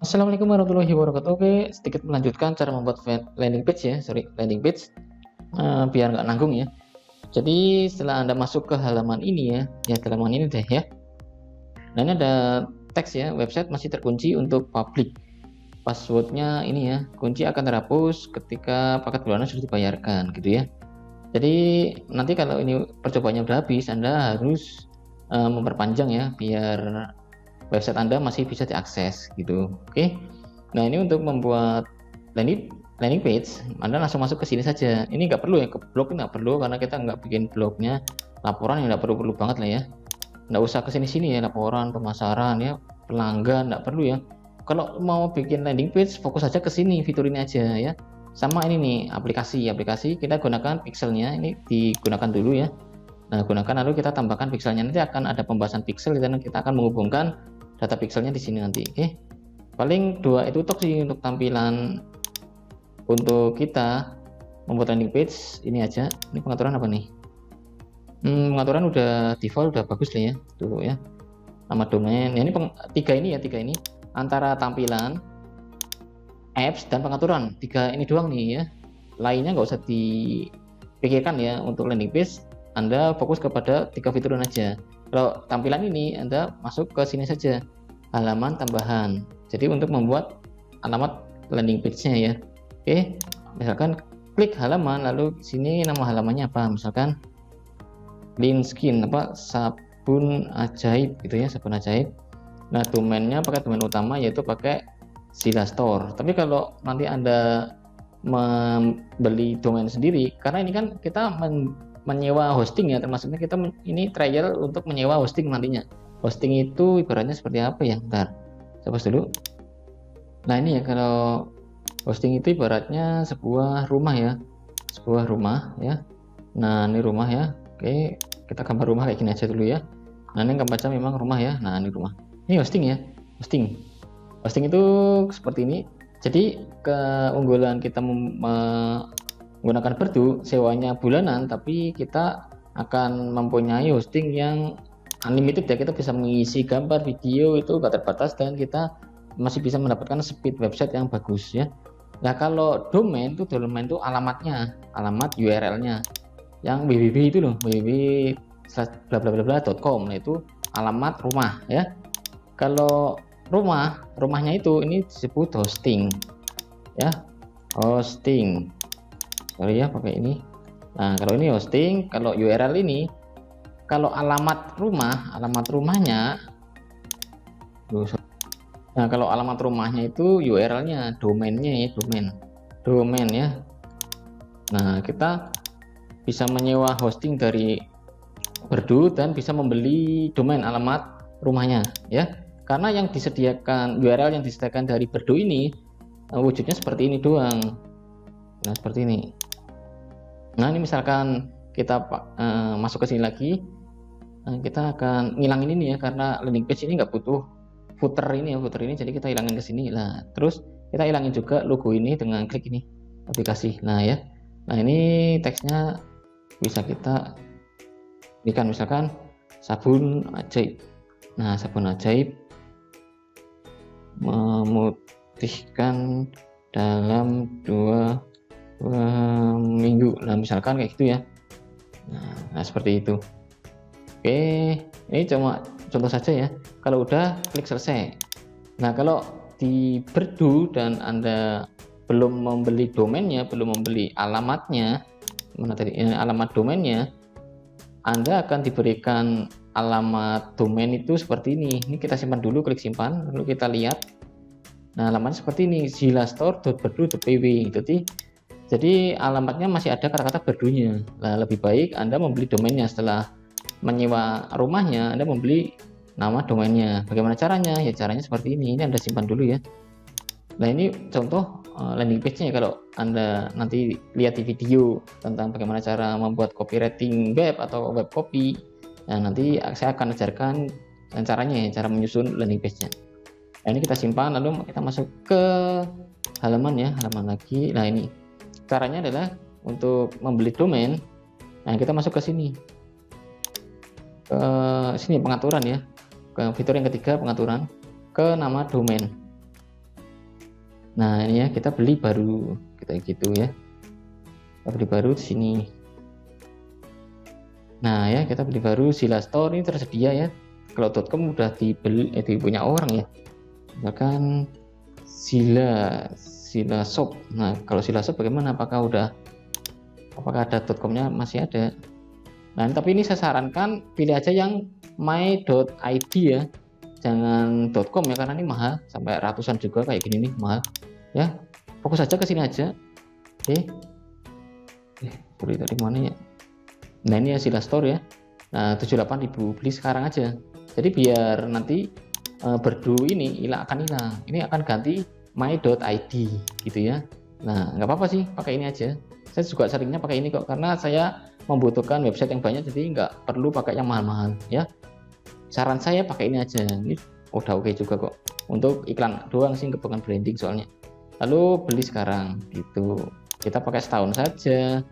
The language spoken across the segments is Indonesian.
Assalamualaikum warahmatullahi wabarakatuh. Oke, sedikit melanjutkan cara membuat landing page ya, landing page biar nggak nanggung ya. Jadi setelah Anda masuk ke halaman ini ya halaman ini deh ya. Nah ini ada teks ya, website masih terkunci untuk publik. Passwordnya ini ya, kunci akan terhapus ketika paket bulanan sudah dibayarkan gitu ya. Jadi nanti kalau ini percobaannya udah habis, Anda harus memperpanjang ya, biar website Anda masih bisa diakses gitu. Oke. Nah, ini untuk membuat landing page, Anda langsung masuk ke sini saja. Ini nggak perlu ya, ke blog nggak perlu karena kita nggak bikin blognya, laporan yang nggak perlu banget lah ya. Nggak usah ke sini ya, laporan, pemasaran ya, pelanggan nggak perlu ya. Kalau mau bikin landing page, fokus saja ke sini, fitur ini aja ya. Sama ini nih, aplikasi kita gunakan pixelnya, ini digunakan dulu ya. Nah, gunakan lalu kita tambahkan pixelnya, nanti akan ada pembahasan pixel dan kita akan menghubungkan data pixelnya di sini nanti. Oke. Paling dua itu tok sih untuk tampilan untuk kita membuat landing page ini aja. Ini pengaturan apa nih? Pengaturan udah default, udah bagus lah ya dulu ya. Nama domain ya, ini tiga ini antara tampilan, apps dan pengaturan, tiga ini doang nih ya. Lainnya nggak usah dipikirkan ya. Untuk landing page Anda fokus kepada tiga fitur aja. Kalau tampilan ini Anda masuk ke sini saja, halaman tambahan. Jadi untuk membuat alamat landing page-nya ya. Oke, misalkan klik halaman, lalu sini nama halamannya apa? Misalkan clean skin, sabun ajaib gitu ya, sabun ajaib. Nah, domainnya pakai domain utama yaitu pakai Zilla Store. Tapi kalau nanti Anda membeli domain sendiri, karena ini kan kita menyewa hosting ya, termasuknya kita ini trial untuk menyewa hosting nantinya. Hosting itu ibaratnya seperti apa ya? Ntar saya pause dulu. Nah ini ya, kalau hosting itu ibaratnya sebuah rumah ya, nah ini rumah ya. Oke, kita gambar rumah kayak gini aja dulu ya. Nah ini baca memang rumah ya. Nah ini rumah, ini hosting ya, hosting itu seperti ini. Jadi keunggulan kita menggunakan Berdu, sewanya bulanan, tapi kita akan mempunyai hosting yang unlimited ya. Kita bisa mengisi gambar, video itu gak terbatas, dan kita masih bisa mendapatkan speed website yang bagus ya. Nah kalau domain itu alamatnya, alamat URL-nya yang www itu loh, www.bla.com. Nah itu alamat rumah ya. Kalau rumahnya itu ini disebut hosting ya, hosting. Sorry ya pakai ini. Nah kalau ini hosting, kalau URL ini, kalau alamat rumahnya. Nah kalau alamat rumahnya itu URL-nya, domainnya ya, domain ya. Nah kita bisa menyewa hosting dari Berdu dan bisa membeli domain alamat rumahnya ya. Karena yang disediakan, URL yang disediakan dari Berdu ini wujudnya seperti ini doang. Nah seperti ini. Nah ini misalkan kita masuk ke sini lagi, kita akan ngilangin ini ya, karena landing page ini nggak butuh footer ini, jadi kita hilangin ke sini lah. Terus kita hilangin juga logo ini dengan klik ini aplikasi. Nah ya, nah ini teksnya bisa kita berikan, misalkan sabun ajaib. Nah sabun ajaib memutihkan dalam 2 minggu. Nah misalkan kayak gitu ya. Nah seperti itu. Oke, ini cuma contoh saja ya. Kalau udah klik selesai. Nah kalau di Berdu dan Anda belum membeli domainnya, belum membeli alamatnya, mana tadi alamat domainnya, Anda akan diberikan alamat domain itu seperti ini. Ini kita simpan dulu, klik simpan, lalu kita lihat. Nah alamatnya seperti ini, zillastore.berdu.pw. Jadi alamatnya masih ada kata-kata Berdunya. Nah lebih baik Anda membeli domainnya. Setelah menyewa rumahnya, Anda membeli nama domainnya. Bagaimana caranya? Ya caranya seperti ini. Ini Anda simpan dulu ya. Nah ini contoh landing page-nya. Kalau Anda nanti lihat di video tentang bagaimana cara membuat copywriting web atau web copy, nah nanti saya akan ajarkan caranya ya, cara menyusun landing page-nya. Nah ini kita simpan, lalu kita masuk ke halaman ya, halaman lagi. Nah ini caranya adalah untuk membeli domain. Nah kita masuk ke sini, ke sini pengaturan ya, ke fitur yang ketiga, pengaturan, ke nama domain. Nah ini ya, kita beli baru kita gitu ya, kita beli baru di sini. Nah ya, kita beli baru Sila Store ini tersedia ya. Kalau .com udah dibeli punya orang ya, misalkan Sila Shop. Nah kalau Sila Shop bagaimana, apakah ada .com-nya? Masih ada. Nah tapi ini saya sarankan pilih aja yang my.id ya, jangan .com ya, karena ini mahal, sampai ratusan juga kayak gini nih, mahal ya. Fokus aja ke sini aja. Oke, beli dari mana ya? Nah ini ya Sila Store ya. Nah 78.000, beli sekarang aja. Jadi biar nanti berdu ini akan hilang. Ini akan ganti my.id gitu ya. Nah nggak apa-apa sih, pakai ini aja. Saya juga seringnya pakai ini kok, karena saya membutuhkan website yang banyak, jadi nggak perlu pakai yang mahal-mahal ya. Saran saya pakai ini aja. Ini udah oke juga kok. Untuk iklan doang sih, bukan branding soalnya. Lalu beli sekarang gitu. Kita pakai setahun saja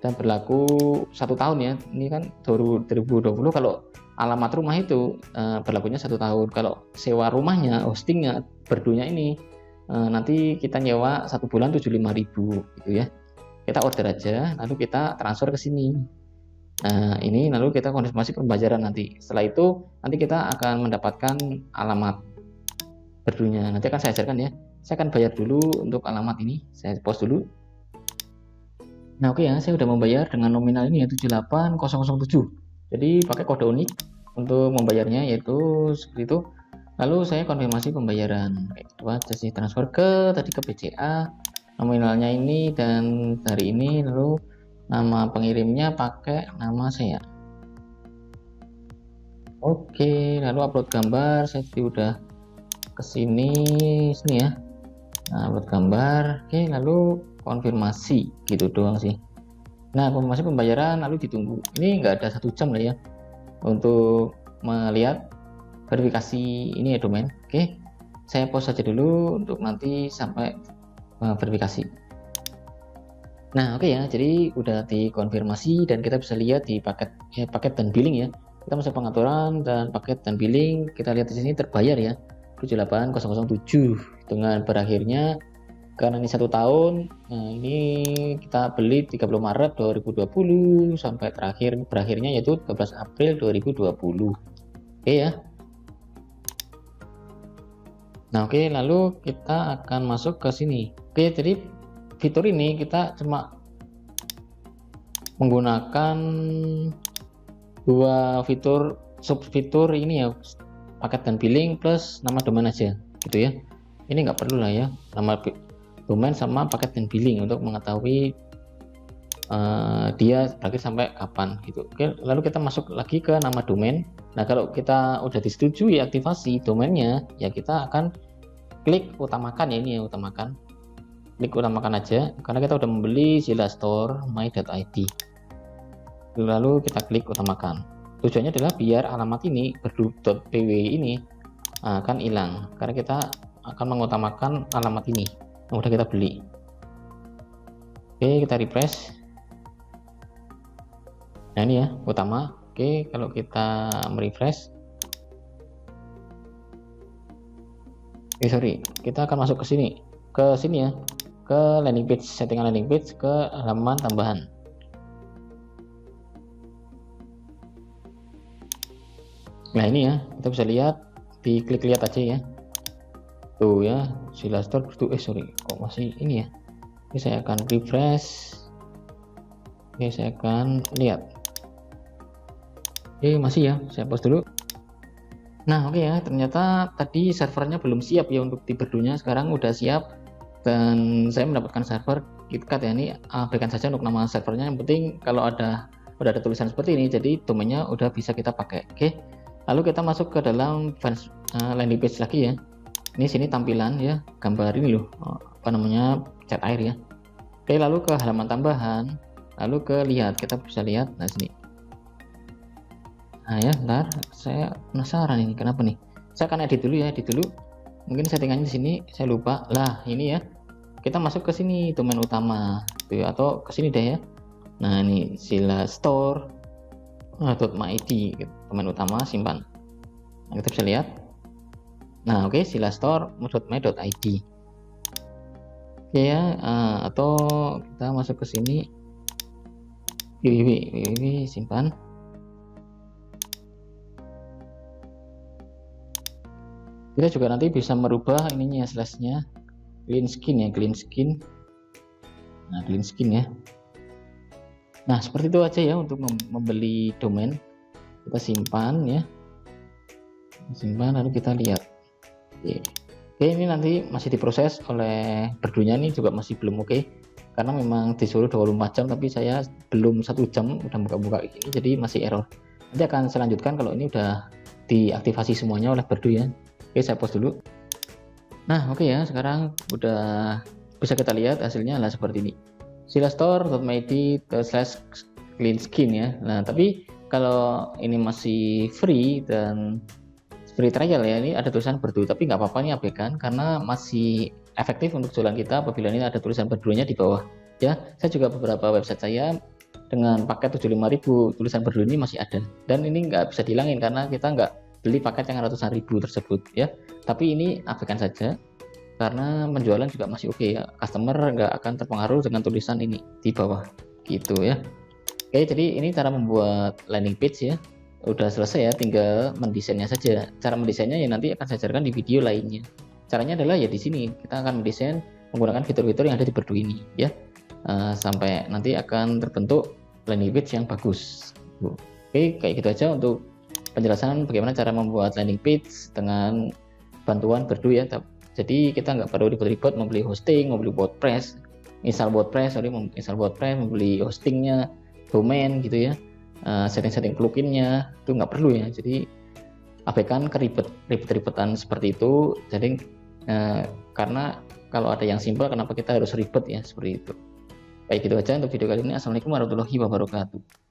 dan berlaku 1 tahun ya. Ini kan 2020. Kalau alamat rumah itu berlakunya 1 tahun. Kalau sewa rumahnya, hostingnya, berdunya ini nanti kita nyewa 1 bulan 75.000 gitu ya. Kita order aja, lalu kita transfer ke sini. Nah ini lalu kita konfirmasi pembayaran nanti. Setelah itu nanti kita akan mendapatkan alamat berdunya. Nanti akan saya ajarkan ya. Saya akan bayar dulu untuk alamat ini. Saya post dulu. Nah oke ya, saya udah membayar dengan nominal ini ya 78007. Jadi pakai kode unik untuk membayarnya, yaitu seperti itu. Lalu saya konfirmasi pembayaran. Itu aja sih, transfer ke BCA, nominalnya ini dan hari ini, lalu nama pengirimnya pakai nama saya. Oke, lalu upload gambar, saya udah kesini ya. Nah, upload gambar. Oke, lalu konfirmasi gitu doang sih. Nah konfirmasi pembayaran lalu ditunggu. Ini nggak ada 1 jam lah ya untuk melihat verifikasi ini ya domain. Oke, saya pause saja dulu untuk nanti sampai verifikasi. Nah oke ya, jadi udah dikonfirmasi dan kita bisa lihat di paket dan billing ya. Kita masuk pengaturan dan paket dan billing. Kita lihat di sini terbayar ya 78007 dengan berakhirnya, karena ini 1 tahun. Nah ini kita beli 30 Maret 2020 sampai berakhirnya yaitu 12 April 2020. Oke ya. Nah oke, lalu kita akan masuk ke sini. Oke, jadi fitur ini kita cuma menggunakan 2 fitur, sub fitur ini ya, paket dan billing plus nama domain aja gitu ya. Ini nggak perlu lah ya, nama domain sama paket dan billing untuk mengetahui dia berakhir sampai kapan gitu. Oke, lalu kita masuk lagi ke nama domain. Nah kalau kita udah disetujui aktivasi domainnya ya, kita akan klik utamakan ya, ini ya, utamakan, klik utamakan aja karena kita udah membeli Sila Store my.id. Lalu kita klik utamakan. Tujuannya adalah biar alamat ini berdu.pw ini akan hilang, karena kita akan mengutamakan alamat ini yang udah kita beli. Oke, kita refresh. Nah ini ya utama. Oke, kalau kita merefresh, kita akan masuk ke sini ya, ke landing page, settingan landing page, ke halaman tambahan. Nah ini ya, kita bisa lihat, diklik lihat aja ya, tuh ya, Sila Store kok masih ini ya. Ini saya akan refresh. Oke, saya akan lihat. Oke, masih ya, saya pause dulu. Nah oke ya, ternyata tadi servernya belum siap ya untuk di berdunya. Sekarang udah siap dan saya mendapatkan server KitKat ya. Ini berikan saja untuk nama servernya, yang penting kalau udah ada tulisan seperti ini, jadi domainnya udah bisa kita pakai. Oke, lalu kita masuk ke dalam landing page lagi ya. Ini sini tampilan ya, gambar ini loh, cat air ya. Oke, lalu ke halaman tambahan, lalu ke lihat, kita bisa lihat. Nah sini. Nah ya, bentar, saya penasaran ini kenapa nih. Saya akan edit dulu ya, mungkin settingannya di sini saya lupa lah. Ini ya, kita masuk ke sini domain utama tuh, atau ke sini deh ya. Nah ini Sila Store .id, domain utama, simpan. Nah, kita bisa lihat. Nah oke, Sila Store my.id. Oke ya, atau kita masuk ke sini, www simpan. Kita juga nanti bisa merubah ininya, slashnya clean skin ya, clean skin. Nah, clean skin ya. Nah, seperti itu aja ya untuk membeli domain. Kita simpan ya, simpan lalu kita lihat. Oke, ini nanti masih diproses oleh berdunya, ini juga masih belum oke, karena memang disuruh 24 jam tapi saya belum 1 jam udah buka-buka ini, jadi masih error. Nanti akan saya lanjutkan kalau ini udah diaktifasi semuanya oleh berdu ya. Oke, saya pause dulu. Nah, oke ya, sekarang udah bisa kita lihat hasilnya lah seperti ini. silastore.id/clean skin ya. Nah, tapi kalau ini masih free dan free trial ya, ini ada tulisan berdu, tapi nggak apa-apa nih abaikan karena masih efektif untuk jualan kita apabila ini ada tulisan berdunya di bawah ya. Saya juga beberapa website saya dengan paket 75.000 tulisan berdu ini masih ada, dan ini nggak bisa dihilangin karena kita nggak beli paket yang ratusan ribu tersebut ya. Tapi ini abaikan saja karena penjualan juga masih oke ya, customer nggak akan terpengaruh dengan tulisan ini di bawah gitu ya. Oke, jadi ini cara membuat landing page ya. Udah selesai ya, tinggal mendesainnya saja. Cara mendesainnya ya nanti akan saya ajarkan di video lainnya. Caranya adalah ya di sini kita akan mendesain menggunakan fitur-fitur yang ada di berdu ini ya, sampai nanti akan terbentuk landing page yang bagus. Oke, kayak gitu aja untuk penjelasan bagaimana cara membuat landing page dengan bantuan berdu ya. Jadi kita nggak perlu ribet-ribet membeli hosting, membeli WordPress, membeli hostingnya, domain gitu ya, setting-setting pluginnya itu nggak perlu ya. Jadi abaikan ribet-ribetan seperti itu. Jadi karena kalau ada yang simpel, kenapa kita harus ribet ya seperti itu. Baik, gitu aja untuk video kali ini. Assalamualaikum warahmatullahi wabarakatuh.